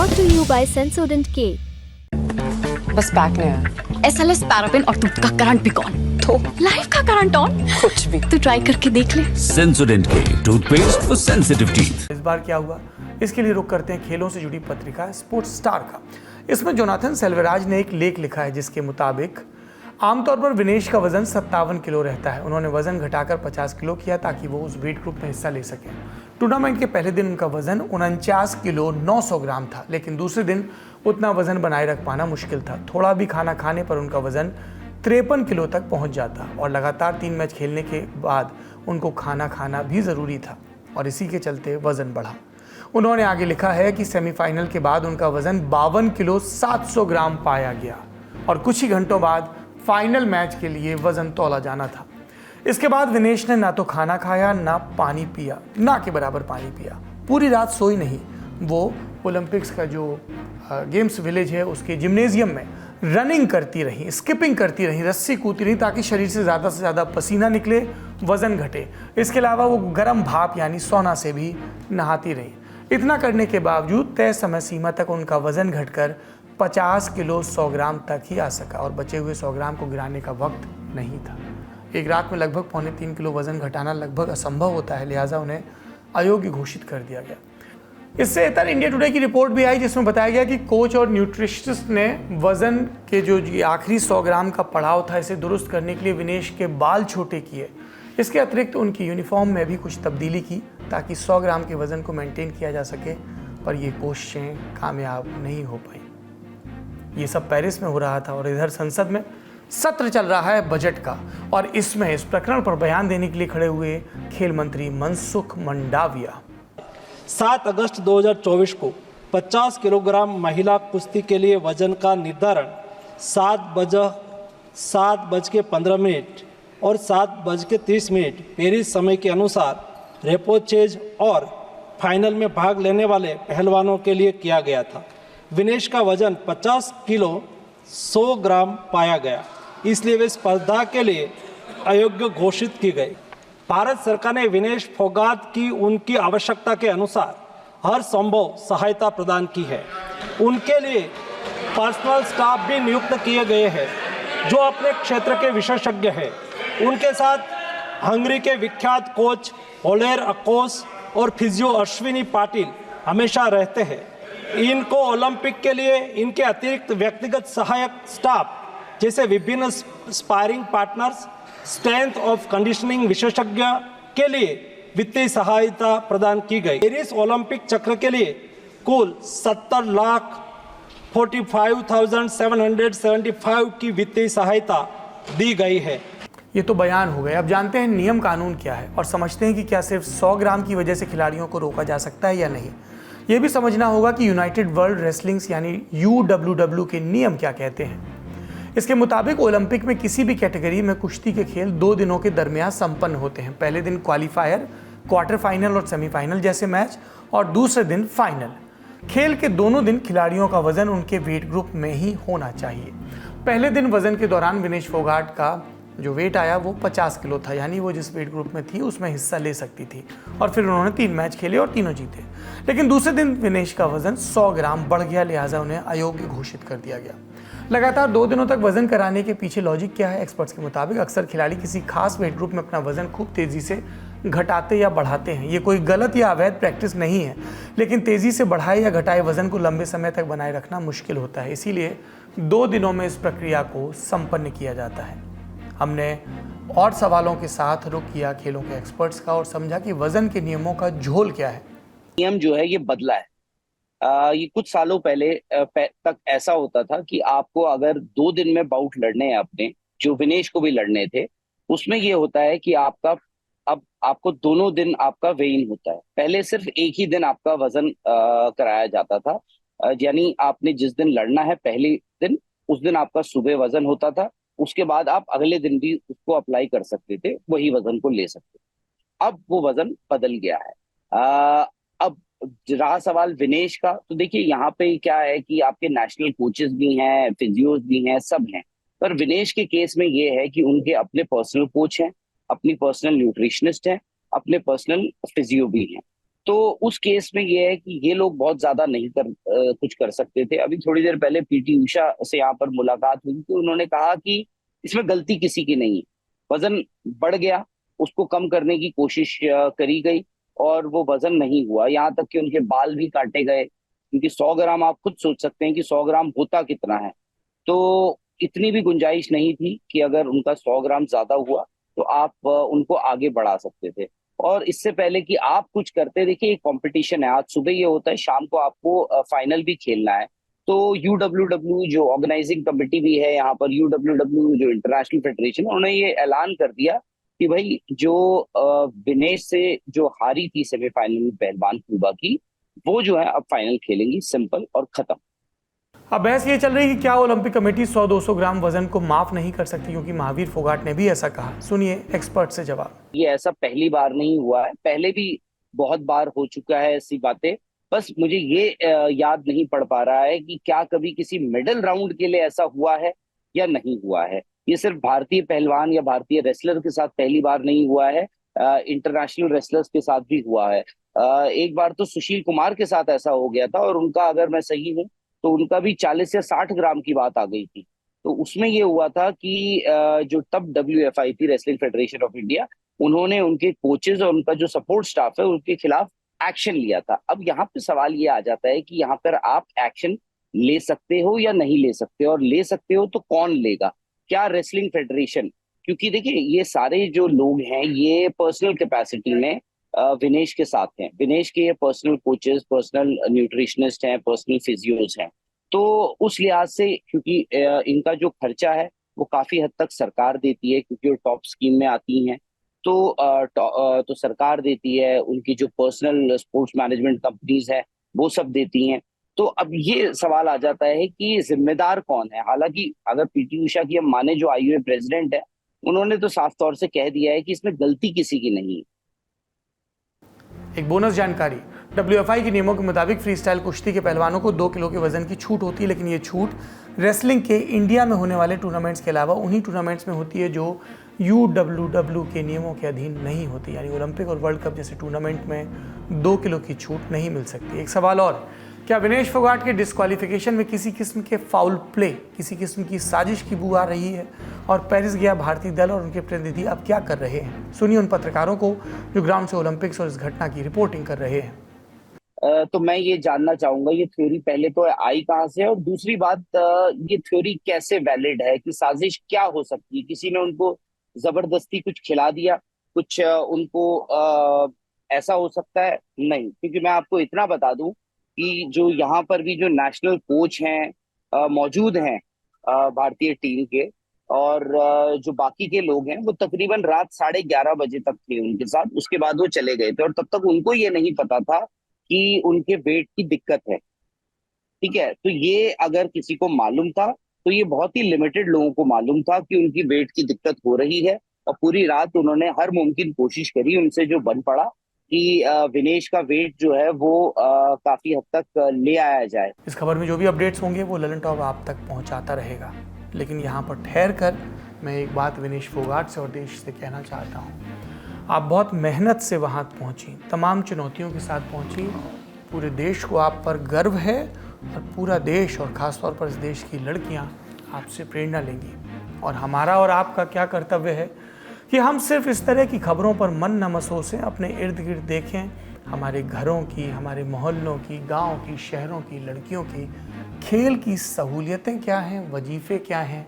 Brought to you by Sensodyne K. बस back नहीं आया। SLS पैराबेन और दूध का करंट भी कौन? तो लाइफ का करंट ऑन? कुछ भी। तो ट्राई करके देख ले। Sensodyne K toothpaste for sensitive teeth. इस बार क्या हुआ, इसके लिए रुख करते हैं खेलों से जुड़ी पत्रिका स्पोर्ट्स स्टार का। इसमें जोनाथन सेल्वराज ने एक लेख लिखा है जिसके मुताबिक आमतौर पर विनेश का वजन 57 किलो रहता है। उन्होंने वजन घटाकर 50 किलो किया ताकि वो उस वेट ग्रुप में हिस्सा ले सकें। टूर्नामेंट के पहले दिन उनका वजन 49 किलो 900 ग्राम था, लेकिन दूसरे दिन उतना वजन बनाए रख पाना मुश्किल था। थोड़ा भी खाना खाने पर उनका वजन 53 किलो तक पहुंच जाता और लगातार 3 मैच खेलने के बाद उनको खाना खाना भी ज़रूरी था और इसी के चलते वजन बढ़ा। उन्होंने आगे लिखा है कि सेमीफाइनल के बाद उनका वजन 52 किलो 700 ग्राम पाया गया और कुछ ही घंटों बाद फाइनल मैच के लिए वजन तौला जाना था। इसके बाद विनेश ने ना तो खाना खाया ना पानी पिया, ना के बराबर पानी पिया। पूरी रात सोई नहीं। वो ओलंपिक्स का जो गेम्स विलेज है उसके जिम्नेजियम में रनिंग करती रही, स्किपिंग करती रही, रस्सी कूदती रही ताकि शरीर से ज़्यादा पसीना निकले, वज़न घटे। इसके अलावा वो गर्म भाप यानी सौना से भी नहाती रही। इतना करने के बावजूद तय समय सीमा तक उनका वज़न घटकर 50 किलो 100 ग्राम तक ही आ सका और बचे हुए 100 ग्राम को गिराने का वक्त नहीं था। एक रात में लगभग 3.25 किलो वज़न घटाना लगभग असंभव होता है, लिहाजा उन्हें अयोग्य घोषित कर दिया गया। इससे इतर इंडिया टुडे की रिपोर्ट भी आई जिसमें बताया गया कि कोच और न्यूट्रिशनिस्ट ने वज़न के जो आखिरी 100 ग्राम का पड़ाव था इसे दुरुस्त करने के लिए विनेश के बाल छोटे किए। इसके अतिरिक्त उनकी यूनिफॉर्म में भी कुछ तब्दीली की ताकि 100 ग्राम के वज़न को मेंटेन किया जा सके, पर ये कोशिशें कामयाब नहीं हो पाई। ये सब पेरिस में हो रहा था और इधर संसद में सत्र चल रहा है बजट का और इसमें इस प्रकरण पर बयान देने के लिए खड़े हुए खेल मंत्री मनसुख मंडाविया। 7 अगस्त 2024 को 50 किलोग्राम महिला कुश्ती के लिए वजन का निर्धारण 7:15 और 7:30 पेरिस समय के अनुसार रेपोचेज और फाइनल में भाग लेने वाले पहलवानों के लिए किया गया था। विनेश का वजन 50 किलो 100 ग्राम पाया गया, इसलिए वे स्पर्धा के लिए अयोग्य घोषित की गई। भारत सरकार ने विनेश फोगाट की उनकी आवश्यकता के अनुसार हर संभव सहायता प्रदान की है। उनके लिए पर्सनल स्टाफ भी नियुक्त किए गए हैं जो अपने क्षेत्र के विशेषज्ञ हैं। उनके साथ हंगरी के विख्यात कोच ओलेर अकोस और फिजियो अश्विनी पाटिल हमेशा रहते हैं। इनको ओलंपिक के लिए इनके अतिरिक्त व्यक्तिगत सहायक स्टाफ जैसे विभिन्न sparring partners, strength of conditioning विशेषज्ञ के लिए वित्तीय सहायता प्रदान की गई। पेरिस ओलंपिक चक्र के लिए कुल 70,45,775 की वित्तीय सहायता दी गई है। ये तो बयान हो गए। अब जानते हैं नियम कानून क्या है और समझते हैं कि क्या सिर्फ 100 ग्राम की वजह से खिलाड़ियों को रोका जा सकता है या नहीं। ये भी समझना होगा कि यूनाइटेड वर्ल्ड रेसलिंग्स यानी UWW के नियम क्या कहते हैं। इसके मुताबिक ओलंपिक में किसी भी कैटेगरी में कुश्ती के खेल 2 दिनों के दरमियान संपन्न होते हैं। पहले दिन क्वालिफायर, क्वार्टर फाइनल और सेमीफाइनल जैसे मैच और दूसरे दिन फाइनल। खेल के दोनों दिन खिलाड़ियों का वजन उनके वेट ग्रुप में ही होना चाहिए। पहले दिन वजन के दौरान विनेश फोगाट का जो वेट आया वो 50 किलो था, यानी वो जिस वेट ग्रुप में थी उसमें हिस्सा ले सकती थी और फिर उन्होंने 3 मैच खेले और तीनों जीते। लेकिन दूसरे दिन विनेश का वजन 100 ग्राम बढ़ गया, लिहाजा उन्हें अयोग्य घोषित कर दिया गया। लगातार 2 दिनों तक वजन कराने के पीछे लॉजिक क्या है? एक्सपर्ट्स के मुताबिक अक्सर खिलाड़ी किसी खास वेट ग्रुप में अपना वजन खूब तेज़ी से घटाते या बढ़ाते हैं। ये कोई गलत या अवैध प्रैक्टिस नहीं है, लेकिन तेज़ी से बढ़ाए या घटाए वजन को लंबे समय तक बनाए रखना मुश्किल होता है। इसीलिए 2 दिनों में इस प्रक्रिया को संपन्न किया जाता है। हमने और सवालों के साथ रुख किया खेलों के एक्सपर्ट्स का और समझा कि वजन के नियमों का झोल क्या है। नियम जो है ये बदला है। ये कुछ सालों पहले तक ऐसा होता था कि आपको अगर 2 दिन में बाउट लड़ने हैं अपने, जो विनेश को भी लड़ने थे, उसमें ये होता है कि आपका अब आपको दोनों दिन आपका वे इन होता है। पहले सिर्फ एक ही दिन आपका वजन कराया जाता था, यानी आपने जिस दिन लड़ना है पहले दिन उस दिन आपका सुबह वजन होता था, उसके बाद आप अगले दिन भी उसको अप्लाई कर सकते थे, वही वजन को ले सकते थे। अब वो वजन बदल गया है। अब रहा सवाल विनेश का, तो देखिए यहाँ पे क्या है कि आपके नेशनल कोचेस भी हैं, फिजियोज भी हैं, सब हैं, पर विनेश के केस में ये है कि उनके अपने पर्सनल कोच हैं, अपनी पर्सनल न्यूट्रिशनिस्ट हैं, अपने पर्सनल फिजियो भी हैं। तो उस केस में ये है कि ये लोग बहुत ज्यादा नहीं कुछ कर सकते थे। अभी थोड़ी देर पहले पीटी उषा से यहाँ पर मुलाकात हुई तो उन्होंने कहा कि इसमें गलती किसी की नहीं है। वजन बढ़ गया, उसको कम करने की कोशिश करी गई और वो वजन नहीं हुआ। यहाँ तक कि उनके बाल भी काटे गए, क्योंकि 100 ग्राम आप खुद सोच सकते हैं कि 100 ग्राम होता कितना है। तो इतनी भी गुंजाइश नहीं थी कि अगर उनका 100 ग्राम ज्यादा हुआ तो आप उनको आगे बढ़ा सकते थे। और इससे पहले कि आप कुछ करते, देखिए एक कंपटीशन है, आज सुबह ये होता है, शाम को आपको फाइनल भी खेलना है। तो UWW जो ऑर्गेनाइजिंग कमेटी भी है यहाँ पर, UWW जो इंटरनेशनल फेडरेशन, उन्होंने ये ऐलान कर दिया कि भाई जो विनेश से जो हारी थी सेमीफाइनल में पहलवान क्यूबा की, वो जो है अब फाइनल खेलेंगी, सिंपल और खत्म। अब बहस ये चल रही है कि क्या ओलंपिक कमेटी 100-200 ग्राम वजन को माफ नहीं कर सकती, क्योंकि महावीर फोगाट ने भी ऐसा कहा। सुनिए एक्सपर्ट से जवाब। ये ऐसा पहली बार नहीं हुआ है, पहले भी बहुत बार हो चुका है ऐसी बातें। बस मुझे ये याद नहीं पड़ पा रहा है कि क्या कभी किसी मेडल राउंड के लिए ऐसा हुआ है या नहीं हुआ है। ये सिर्फ भारतीय पहलवान या भारतीय रेसलर के साथ पहली बार नहीं हुआ है, इंटरनेशनल रेसलर्स के साथ भी हुआ है। एक बार तो सुशील कुमार के साथ ऐसा हो गया था और उनका, अगर मैं सही हूँ तो उनका भी 40 या 60 ग्राम की बात आ गई थी। तो उसमें ये हुआ था कि जो तब WFI थी, रेसलिंग फेडरेशन ऑफ इंडिया, उन्होंने उनके कोचेज और उनका जो सपोर्ट स्टाफ है उनके खिलाफ एक्शन लिया था। अब यहाँ पे सवाल ये आ जाता है कि यहाँ पर आप एक्शन ले सकते हो या नहीं ले सकते, और ले सकते हो तो कौन लेगा, क्या रेसलिंग फेडरेशन? क्योंकि देखिए ये सारे जो लोग हैं ये पर्सनल कैपेसिटी में विनेश के साथ हैं। विनेश के ये पर्सनल कोचेस, पर्सनल न्यूट्रिशनिस्ट हैं, पर्सनल फिजियोज हैं। तो उस लिहाज से, क्योंकि इनका जो खर्चा है वो काफी हद तक सरकार देती है, क्योंकि वो टॉप स्कीम में आती हैं, तो सरकार देती है। उनकी जो पर्सनल स्पोर्ट्स मैनेजमेंट कंपनीज है वो सब देती हैं। तो अब ये सवाल आ जाता है कि जिम्मेदार कौन है। हालांकि अगर पीटी उषा की हम माने, जो IOA प्रेसिडेंट है, उन्होंने तो साफ तौर से कह दिया है कि इसमें गलती किसी की नहीं है। एक बोनस जानकारी, WFI के नियमों के मुताबिक फ्री स्टाइल कुश्ती के पहलवानों को 2 किलो के वजन की छूट होती है, लेकिन ये छूट रेसलिंग के इंडिया में होने वाले टूर्नामेंट्स के अलावा उन्हीं टूर्नामेंट्स में होती है जो UWW के नियमों के अधीन नहीं होती। यानी ओलंपिक और वर्ल्ड कप जैसे टूर्नामेंट में 2 किलो की छूट नहीं मिल सकती। एक सवाल और, क्या विनेश फोगाट के डिस्क्वालिफिकेशन में किसी किस्म के फाउल प्ले, किसी किस्म की साजिश की बू आ रही है? और पेरिस गया भारतीय दल और उनके प्रतिनिधि अब क्या कर रहे हैं? सुनिए उन पत्रकारों को जो ग्राउंड से ओलंपिक्स और इस घटना की रिपोर्टिंग कर रहे हैं। तो मैं ये जानना चाहूंगा, ये थ्योरी पहले तो आई कहाँ से, और दूसरी बात, ये थ्योरी कैसे वैलिड है कि साजिश क्या हो सकती है? किसी ने उनको जबरदस्ती कुछ खिला दिया, कुछ उनको ऐसा हो सकता है? नहीं, क्योंकि मैं आपको इतना बता दूं कि जो यहाँ पर भी जो नेशनल कोच हैं मौजूद हैं भारतीय टीम के, और जो बाकी के लोग हैं, वो तकरीबन रात 11:30 बजे तक थे उनके साथ। उसके बाद वो चले गए थे और तब तक उनको ये नहीं पता था कि उनके वेट की दिक्कत है। ठीक है, तो ये अगर किसी को मालूम था तो ये बहुत ही लिमिटेड लोगों को मालूम था कि उनकी वेट की दिक्कत हो रही है, और पूरी रात उन्होंने हर मुमकिन कोशिश करी, उनसे जो बन पड़ा कि विनेश का वेट जो है वो काफी हद तक ले आया जाए। इस खबर में जो भी अपडेट्स होंगे वो ललन टॉप आप तक पहुंचाता रहेगा, लेकिन यहाँ पर ठहर कर मैं एक बात विनेश फोगाट से और देश से कहना चाहता हूँ। आप बहुत मेहनत से वहाँ पहुँची, तमाम चुनौतियों के साथ पहुँची, पूरे देश को आप पर गर्व है और पूरा देश और ख़ासतौर पर इस देश की लड़कियाँ आपसे प्रेरणा लेंगी। और हमारा और आपका क्या कर्तव्य है कि हम सिर्फ इस तरह की खबरों पर मन न मसोसें, अपने इर्द गिर्द देखें हमारे घरों की, हमारे मोहल्लों की, गांव की, शहरों की लड़कियों की खेल की सहूलियतें क्या हैं, वजीफ़े क्या हैं,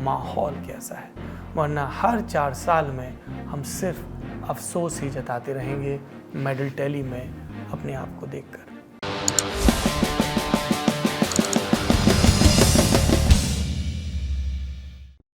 माहौल कैसा है। वरना हर 4 साल में हम सिर्फ अफसोस ही जताते रहेंगे मेडल टैली में अपने आप को देखकर।